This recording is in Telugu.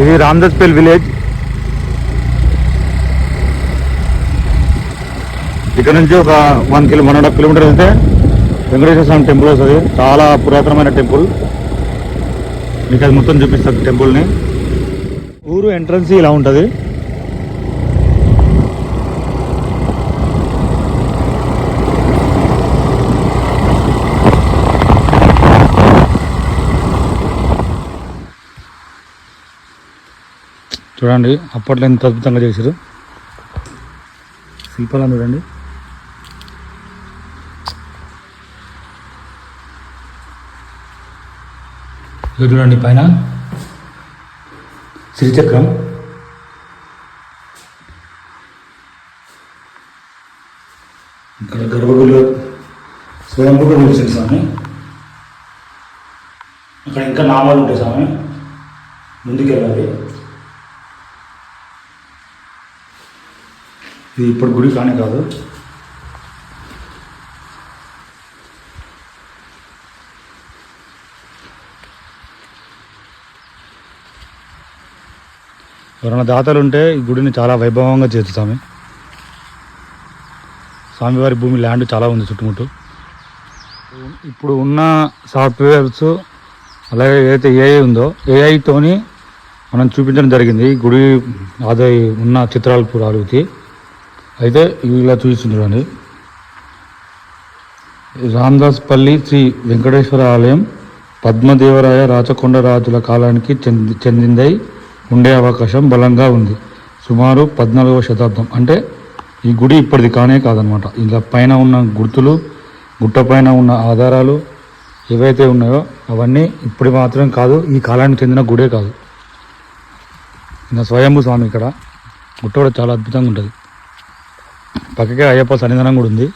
ఇది రామదాస్పల్లి విలేజ్. ఇక్కడ నుంచి ఒక 1.5 కిలోమీటర్ వెళ్తే వెంకటేశ్వర స్వామి టెంపుల్ వస్తుంది. చాలా పురాతనమైన టెంపుల్. మీకు అది మొత్తం చూపిస్తుంది టెంపుల్ని. ఊరు ఎంట్రన్స్ ఇలా ఉంటుంది. చూడండి అప్పట్లో ఎంత అద్భుతంగా చేశారు. శిల్పాలను చూడండి. ఇది చూడండి పైన శ్రీచక్రం. ఇక్కడ గర్భగుడిలో స్వయంభూగా నిలిచింది స్వామి. అక్కడ ఇంకా నామాలు ఉంటాయి స్వామి. ముందుకు వెళ్ళాలి. ఇది ఇప్పుడు గుడి కానీ కాదు. ఎవరైనా దాతలు ఉంటే ఈ గుడిని చాలా వైభవంగా చేస్తాము. స్వామివారి భూమి ల్యాండ్ చాలా ఉంది చుట్టుముట్టు. ఇప్పుడు ఉన్న సాఫ్ట్వేర్స్ అలాగే ఏదైతే ఏఐ ఉందో ఏఐతోని మనం చూపించడం జరిగింది. ఈ గుడి అదే ఉన్న చిత్రాలు పురాలుతి అయితే ఇలా చూపిస్తుండీ. రామదాస్పల్లి శ్రీ వెంకటేశ్వర ఆలయం పద్మదేవరాయ రాచకొండరాజుల కాలానికి చెందిందై ఉండే అవకాశం బలంగా ఉంది. సుమారు 14వ శతాబ్దం. అంటే ఈ గుడి ఇప్పటిది కానే కాదనమాట. ఇలా పైన ఉన్న గుర్తులు, గుట్ట పైన ఉన్న ఆధారాలు ఏవైతే ఉన్నాయో అవన్నీ ఇప్పుడు మాత్రం కాదు, ఈ కాలానికి చెందిన గుడే కాదు. ఇంకా స్వయంభూ స్వామి ఇక్కడ గుట్ట కూడా చాలా అద్భుతంగా ఉంటుంది. పక్కకే అయ్యప్ప సన్నిధానం కూడా ఉంది.